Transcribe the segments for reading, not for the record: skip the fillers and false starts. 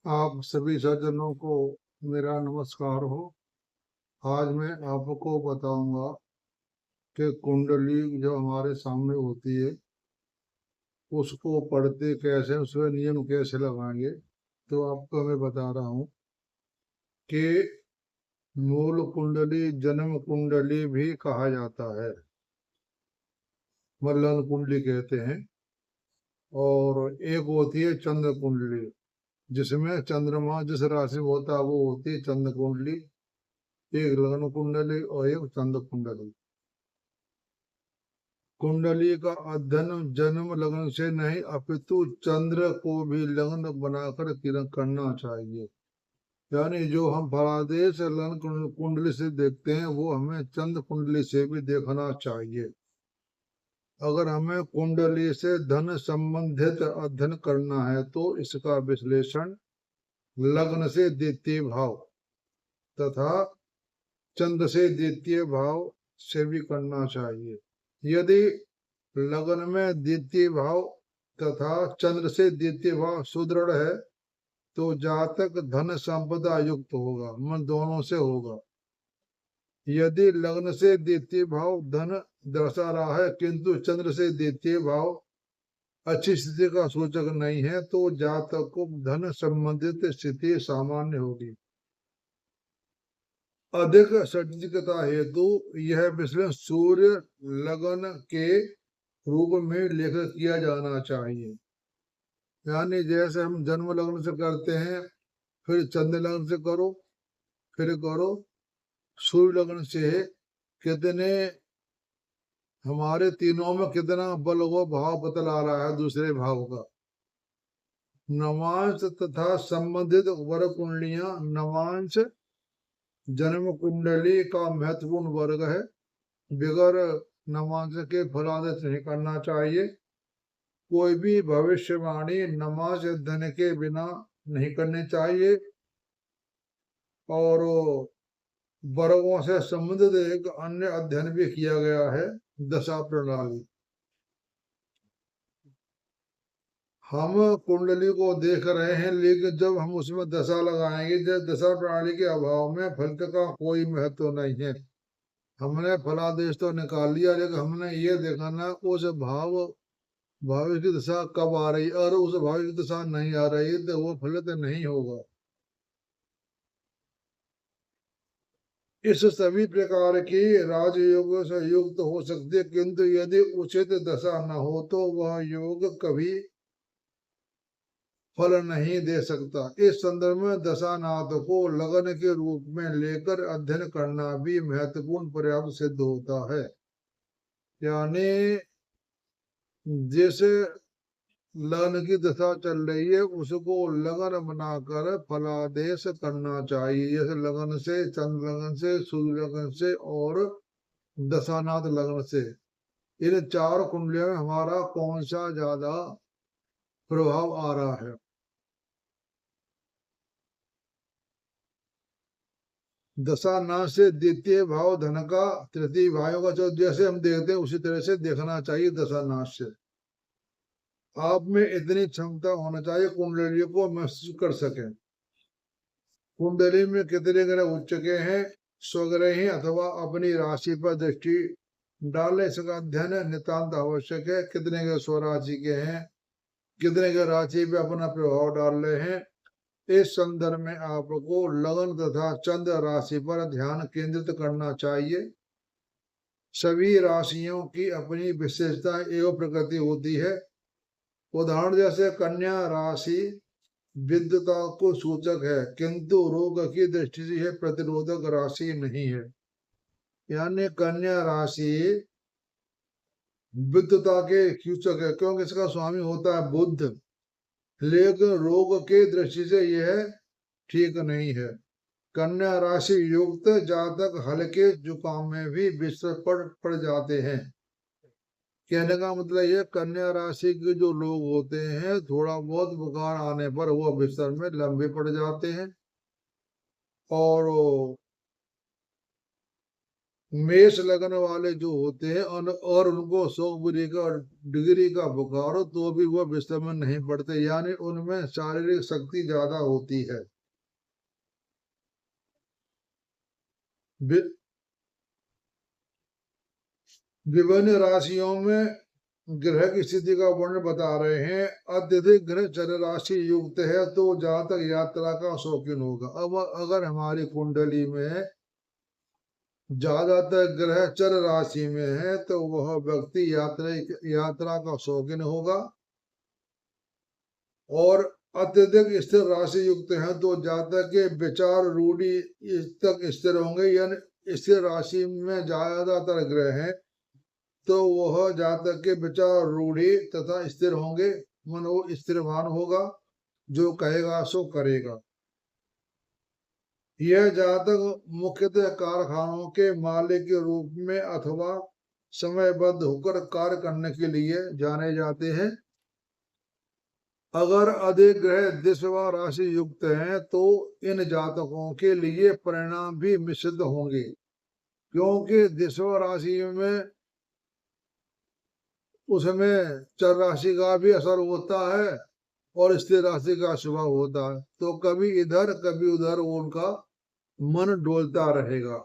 आप सभी सज्जनों को मेरा नमस्कार हो। आज मैं आपको बताऊंगा कि कुंडली जो हमारे सामने होती है उसको पढ़ते कैसे, उसमें नियम कैसे लगाएंगे। तो आपको मैं बता रहा हूँ कि मूल कुंडली जन्म कुंडली भी कहा जाता है, मल्लन कुंडली कहते हैं। और एक होती है चंद्र कुंडली, जिसमें चंद्रमा जिस राशि में होता है वो होती है चंद्र कुंडली। एक लग्न कुंडली और एक चंद्र कुंडली। कुंडली का अध्ययन जन्म लग्न से नहीं अपितु चंद्र को भी लग्न बनाकर किरण करना चाहिए। यानी जो हम फलादेश लग्न कुंडली से देखते हैं वो हमें चंद्र कुंडली से भी देखना चाहिए। अगर हमें कुंडली से धन संबंधित अध्ययन करना है तो इसका विश्लेषण लग्न से द्वितीय भाव तथा चंद्र से द्वितीय भाव से भी करना चाहिए। यदि लग्न में द्वितीय भाव तथा चंद्र से द्वितीय भाव सुदृढ़ है तो जातक धन संपदा युक्त होगा, मन दोनों से होगा। यदि लग्न से द्वितीय भाव धन दर्शा रहा है किंतु चंद्र से द्वितीय भाव अच्छी स्थिति का सूचक नहीं है तो जातक को धन संबंधित स्थिति सामान्य होगी। अधिक सटीकता हेतु यह विश्लेषण सूर्य लगन के रूप में लेकर किया जाना चाहिए। यानी जैसे हम जन्म लग्न से करते हैं, फिर चंद्र लग्न से करो, फिर करो सूर्य लग्न से। कितने हमारे तीनों में कितना बल वो भाव बतला रहा है दूसरे भाव का। नवांश तथा संबंधित वर्ग कुंडलियां नवांश जन्म कुंडली का महत्वपूर्ण वर्ग है। बिगर नमाज के फलादेश नहीं करना चाहिए। कोई भी भविष्यवाणी नमाज अध्ययन के बिना नहीं करनी चाहिए। और वर्गों से संबंधित एक अन्य अध्ययन भी किया गया है, दशा प्रणाली। हम कुंडली को देख रहे हैं लेकिन जब हम उसमें दशा लगाएंगे, जब दशा प्रणाली के अभाव में फल का कोई महत्व नहीं है। हमने फलादेश तो निकाल लिया लेकिन हमने ये देखा ना उस भाव की दशा कब आ रही, और उस भाव की दशा नहीं आ रही तो वो फलित नहीं होगा। इस सभी प्रकार की राजयोग से युक्त हो सकते हैं किंतु यदि उचित दशा न हो तो वह योग कभी फल नहीं दे सकता। इस संदर्भ में दशानाथ को लगन के रूप में लेकर अध्ययन करना भी महत्वपूर्ण पर्याप्त सिद्ध होता है। यानी जैसे लगन की दशा चल रही है उसको लगन बनाकर फलादेश करना चाहिए। जैसे लगन से, चंद्र लगन से, सूर्य लगन से और दशानाथ लगन से। इन चार कुंडलियों में हमारा कौन सा ज्यादा प्रभाव आ रहा है। दशानाथ से द्वितीय भाव धन का, तृतीय भाव का, जो जैसे हम देखते हैं उसी तरह से देखना चाहिए। दशानाथ से आप में इतनी क्षमता होना चाहिए कुंडली को महसूस कर सके। कुंडली में कितने ग्रह उच्च के हैं, स्वग्रही अथवा अपनी राशि पर दृष्टि डालने, इसका अध्ययन नितांत आवश्यक है। कितने ग्रह स्वराशि के हैं, कितने ग्रह राशि पे अपना प्रभाव डाल रहे हैं। इस संदर्भ में आपको लगन तथा चंद्र राशि पर ध्यान केंद्रित करना चाहिए। सभी राशियों की अपनी विशेषता एवं प्रकृति होती है। उदाहरण जैसे कन्या राशि विद्युता को सूचक है किंतु रोग की दृष्टि से यह प्रतिरोधक राशि नहीं है। यानी कन्या राशि विद्युता के सूचक है क्योंकि इसका स्वामी होता है बुध, लेकिन रोग के दृष्टि से यह ठीक नहीं है। कन्या राशि युक्त जातक हल्के जुकाम में भी बिस्तर पर पड़ जाते हैं। कहने का मतलब ये कन्या राशि के जो लोग होते हैं थोड़ा बहुत बुखार आने पर वो बिस्तर में लंबे पड़ जाते हैं। और मेष लगन वाले जो होते हैं और उनको 100 डिग्री का बुखार हो तो भी वह बिस्तर में नहीं पड़ते, यानी उनमें शारीरिक शक्ति ज्यादा होती है। विभिन्न राशियों में ग्रह की स्थिति का वर्णन बता रहे हैं। अत्यधिक ग्रह चर राशि युक्त है तो जहां तक यात्रा का शौकीन होगा। अब अगर हमारी कुंडली में ज्यादातर ग्रह चर राशि में है तो वह व्यक्ति यात्रा का शौकीन होगा। और अत्यधिक स्थिर राशि युक्त है तो जातक के विचार रूढ़ी तक स्थिर होंगे, यानी स्थिर राशि में ज्यादातर ग्रह हैं तो वह जातक के विचार रूढ़ी तथा स्थिर होंगे, मन वो स्थिरवान होगा, जो कहेगा सो करेगा। यह जातक मुख्यतः कारखानों के मालिक के रूप में अथवा समयबद्ध होकर कार्य करने के लिए जाने जाते हैं। अगर अधिक ग्रह दिशा राशि युक्त हैं तो इन जातकों के लिए परिणाम भी मिश्रित होंगे, क्योंकि दिशा राशि में उसमें चर राशि का भी असर होता है और स्थिर राशि का स्वभाव होता है, तो कभी इधर कभी उधर उनका मन डोलता रहेगा।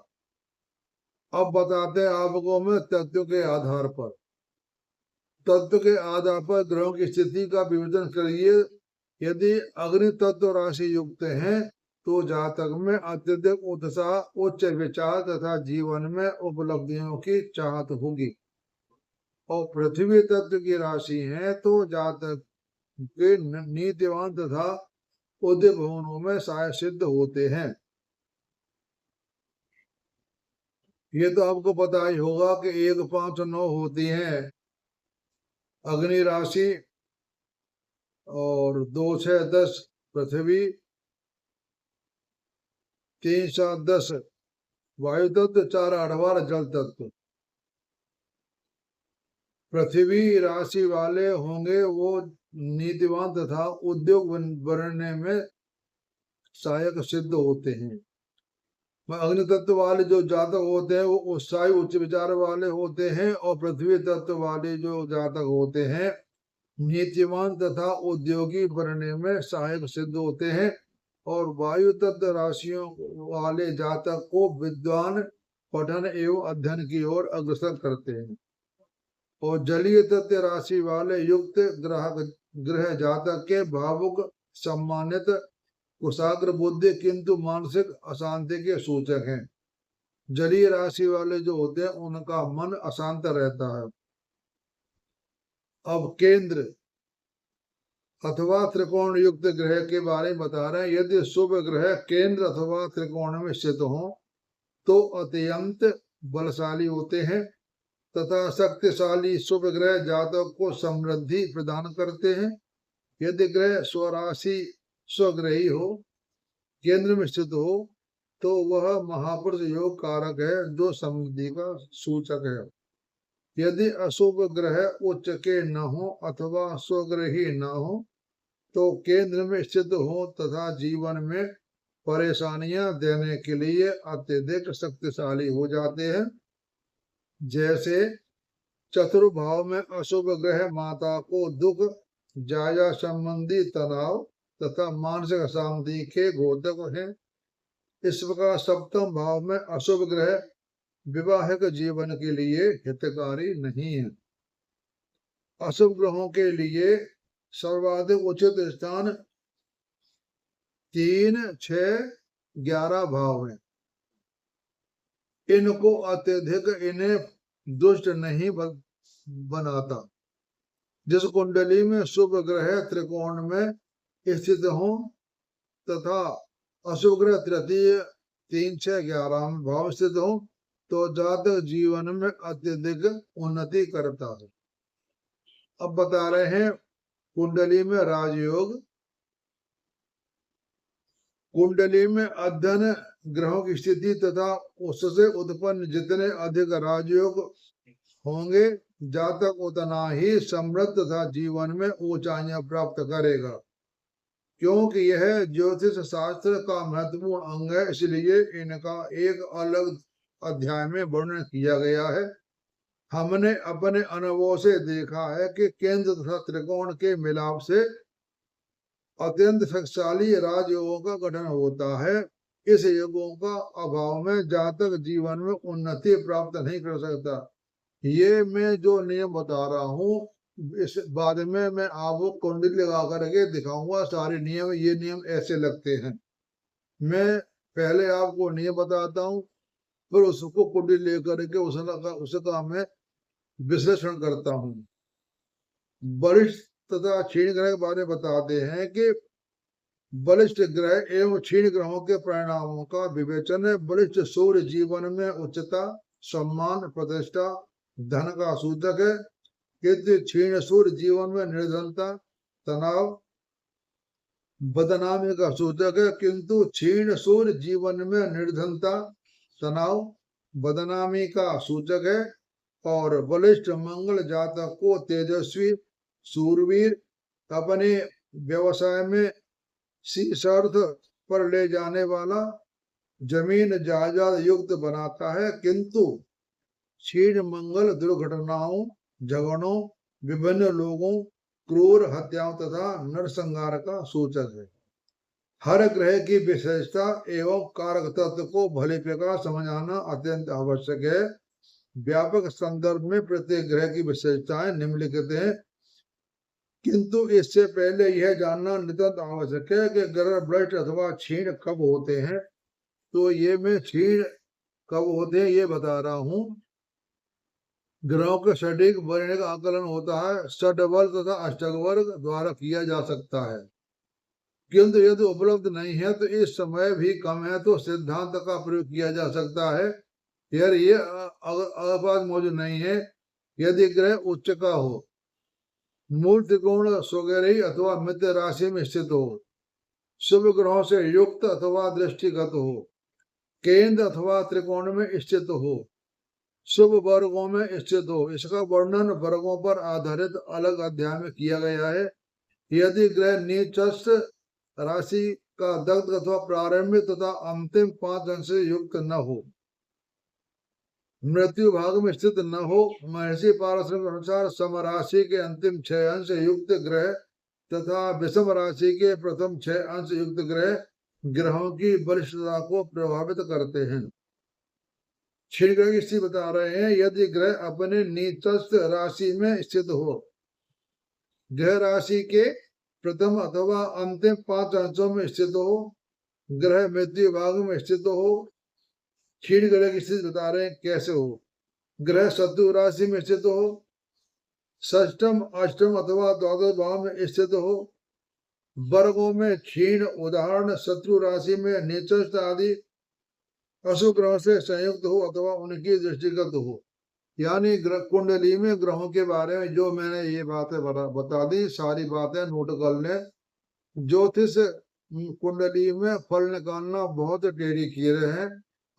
अब बताते हैं आपको मैं तत्व के आधार पर। तत्व के आधार पर ग्रहों की स्थिति का विवेचन करिए। यदि अग्नि तत्व राशि युक्त है तो जातक में अत्यधिक उत्साह, उच्च विचार तथा जीवन में उपलब्धियों की चाहत होगी। और पृथ्वी तत्व की राशि है तो जातक के नीतिवान तथा उद्योग भवनों में सहाय सिद्ध होते हैं। ये तो आपको पता ही होगा कि 1, 5, 9 होती हैं अग्नि राशि, और 2, 6, 10 पृथ्वी, 3, 7, 10 वायु तत्व, 4, 8, 12 जल तत्व। पृथ्वी राशि वाले होंगे वो नीतिवान तथा उद्योग बनने में सहायक सिद्ध होते हैं। अग्नि तत्व वाले जो जातक होते हैं वो उत्साही उच्च विचार वाले होते हैं, और पृथ्वी तत्व वाले जो जातक होते हैं नीतिवान तथा उद्योगी बनने में सहायक सिद्ध होते हैं। और वायु तत्व राशियों वाले जातक को विद्वान, पठन एवं अध्ययन की ओर अग्रसर करते हैं। और जलीय तत्व राशि वाले युक्त ग्रह जातक के भावुक, सम्मानित, कुशाग्र बुद्धि किंतु मानसिक अशांति के सूचक हैं। जलीय राशि वाले जो होते हैं उनका मन अशांत रहता है। अब केंद्र अथवा त्रिकोण युक्त ग्रह के बारे में बता रहे हैं। यदि शुभ ग्रह केंद्र अथवा त्रिकोण में स्थित हो तो अत्यंत बलशाली होते हैं तथा शक्तिशाली शुभ ग्रह जातक को समृद्धि प्रदान करते हैं। यदि ग्रह स्वराशि स्वग्रही हो, केंद्र में स्थित हो तो वह महापुरुष योग कारक है जो समृद्धि का सूचक है। यदि अशुभ ग्रह उच्च के न हो अथवा स्वग्रही न हो तो केंद्र में स्थित हो तथा जीवन में परेशानियां देने के लिए अत्यधिक शक्तिशाली हो जाते हैं। जैसे चतुर्भाव में अशुभ ग्रह माता को दुख, जाया संबंधी तनाव तथा मानसिक अशांति के घोतक हैं। इस प्रकार सप्तम भाव में अशुभ ग्रह विवाहिक जीवन के लिए हितकारी नहीं है। अशुभ ग्रहों के लिए सर्वाधिक उचित स्थान 3, 6, 11 भाव है। इनको अत्यधिक इन्हें दुष्ट नहीं बनाता। जिस कुंडली में शुभ ग्रह त्रिकोण में स्थित हो तथा अशुभ ग्रह तृतीय, 3, 6, 11 में भाव स्थित हो तो जातक जीवन में अत्यधिक उन्नति करता है। अब बता रहे हैं कुंडली में राजयोग। कुंडली में अध्ययन ग्रहों की स्थिति तथा उससे उत्पन्न जितने अधिक राजयोग होंगे जातक उतना ही समृद्ध तथा जीवन में ऊंचाइयां प्राप्त करेगा। क्योंकि यह ज्योतिष शास्त्र का महत्वपूर्ण अंग है, इसलिए इनका एक अलग अध्याय में वर्णन किया गया है। हमने अपने अनुभव से देखा है कि केंद्र तथा त्रिकोण के मिलाप से अत्यंत शक्तिशाली राजयोगों का गठन होता है। इस योगों का अभाव में जातक जीवन में उन्नति प्राप्त नहीं कर सकता। ये मैं जो नियम बता रहा हूँ, इस बाद में मैं आपको कुंडली लगा करके दिखाऊंगा सारे नियम। ये नियम ऐसे लगते हैं। मैं पहले आपको नियम बताता हूँ, फिर उसको कुंडली लेकर के उसका मैं विश्लेषण करता हूँ। वरिष्ठ तथा क्षीण ग्रह के बारे में बताते हैं कि बलिष्ठ ग्रह एवं क्षीण ग्रहों के परिणामों का विवेचन है। बलिष्ठ सूर्य जीवन में उच्चता, सम्मान, प्रतिष्ठा, धन का सूचक है, किंतु क्षीण सूर्य जीवन में निर्धनता, तनाव, बदनामी का सूचक है। किंतु क्षीण सूर्य जीवन में निर्धनता, तनाव, बदनामी का सूचक है। और बलिष्ठ मंगल जातक को तेजस्वी, सूरवीर, अपने व्यवसाय में शीर्षार्थ पर ले जाने वाला, जमीन जायदाद युक्त बनाता है। किंतु क्षीण मंगल दुर्घटनाओं, झगड़ों, विभिन्न लोगों, क्रूर हत्याओं तथा नरसंहार का सूचक है। हर ग्रह की विशेषता एवं कारक तत्व को भली प्रकार समझना अत्यंत आवश्यक है। व्यापक संदर्भ में प्रत्येक ग्रह की विशेषताएं निम्नलिखित हैं, किंतु इससे पहले यह जानना नितांत आवश्यक है कि ग्रह बलिष्ठ अथवा क्षीण कब होते हैं। तो ये मैं क्षीण कब होते हैं ये बता रहा हूँ। ग्रहों के सटीक वर्ग का आकलन होता है षड्वर्ग तथा अष्टवर्ग द्वारा किया जा सकता है, किंतु यदि उपलब्ध नहीं है तो इस समय भी कम है तो सिद्धांत का प्रयोग किया जा सकता है। यार ये अपाद मौजूद नहीं है। यदि ग्रह उच्च का हो, मूल त्रिकोण स्वगेरही अथवा मित्र राशि में स्थित हो, शुभ ग्रहों से युक्त अथवा दृष्टिगत हो, केंद्र अथवा त्रिकोण में स्थित हो, शुभ वर्गों में स्थित हो। इसका वर्णन वर्गों पर आधारित अलग अध्याय में किया गया है। यदि ग्रह नीचस्थ राशि का दग्ध अथवा प्रारंभिक तथा अंतिम 5 अंश से युक्त न हो, मृत्यु भाग में स्थित न हो, महर्षि पारस्परिक अनुसार समराशि के अंतिम 6 अंश युक्त ग्रह तथा विषम राशि के प्रथम 6 अंश युक्त ग्रह ग्रहों की बलिष्ठता को प्रभावित करते हैं। क्षीण ग्रह की स्थिति बता रहे हैं। यदि ग्रह अपने नीचस्थ राशि में स्थित हो, ग्रह राशि के प्रथम अथवा अंतिम 5 अंशों में स्थित हो, ग्रह मृत्यु भाग में स्थित हो। क्षीण ग्रह की स्थिति बता रहे हैं कैसे हो। ग्रह शत्रु राशि में स्थित हो, षष्ठम, अष्टम अथवा द्वादश भाव में स्थित हो। वर्गों में क्षीण उदाहरण शत्रु राशि में नीचस्थ आदि अशुभ ग्रहों से संयुक्त हो अथवा उनकी दृष्टिगत हो। यानी कुंडली में ग्रहों के बारे में जो मैंने ये बातें बता दी, सारी बातें नोट कर लें। ज्योतिष कुंडली में फल निकालना बहुत टेढ़ी कीड़े हैं।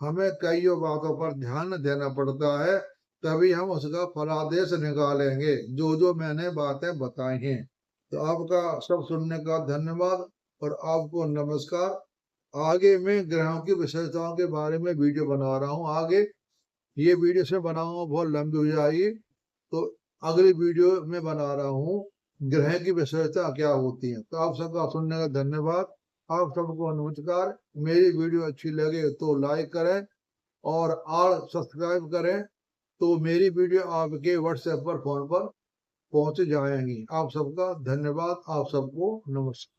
हमें कई बातों पर ध्यान देना पड़ता है, तभी हम उसका फलादेश निकालेंगे जो जो मैंने बातें बताई हैं। तो आपका सब सुनने का धन्यवाद और आपको नमस्कार। आगे मैं ग्रहों की विशेषताओं के बारे में वीडियो बना रहा हूँ। आगे ये वीडियो से बनाऊंगा बहुत लंबी हो जाएगी, तो अगली वीडियो में बना रहा हूँ ग्रह की विशेषता क्या होती है। तो आप सबका सुनने का धन्यवाद, आप सबको नमस्कार। मेरी वीडियो अच्छी लगे तो लाइक करें और सब्सक्राइब करें, तो मेरी वीडियो आपके व्हाट्सएप पर फोन पर पहुंच जाएंगी। आप सबका धन्यवाद, आप सबको नमस्कार।